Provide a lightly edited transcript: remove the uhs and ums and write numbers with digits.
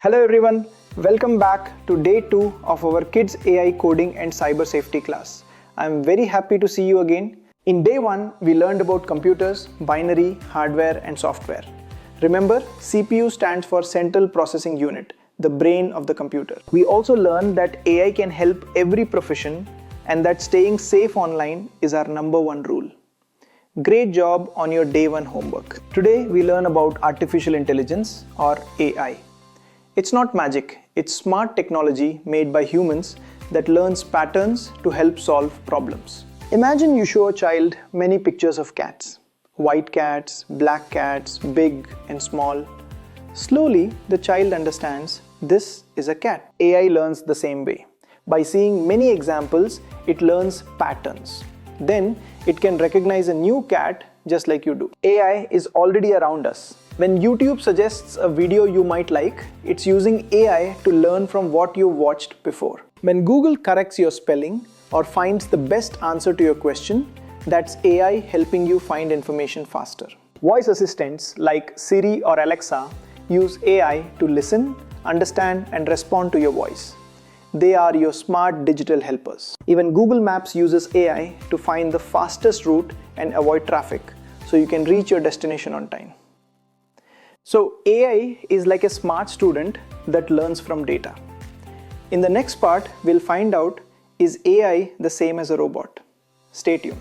Hello everyone, welcome back to day 2 of our Kids AI Coding and Cyber Safety class. I am very happy to see you again. In day 1, we learned about computers, binary, hardware and software. Remember, CPU stands for Central Processing Unit, the brain of the computer. We also learned that AI can help every profession and that staying safe online is our number 1 rule. Great job on your day 1 homework. Today we learn about artificial intelligence or AI. It's not magic, it's smart technology made by humans that learns patterns to help solve problems. Imagine you show a child many pictures of cats. White cats, black cats, big and small. Slowly, the child understands this is a cat. AI learns the same way. By seeing many examples, it learns patterns. Then, it can recognize a new cat just like you do. AI is already around us. When YouTube suggests a video you might like, it's using AI to learn from what you watched before. When Google corrects your spelling or finds the best answer to your question, that's AI helping you find information faster. Voice assistants like Siri or Alexa use AI to listen, understand and respond to your voice. They are your smart digital helpers. Even Google Maps uses AI to find the fastest route and avoid traffic so you can reach your destination on time. So AI is like a smart student that learns from data. In the next part, we'll find out, is AI the same as a robot? Stay tuned.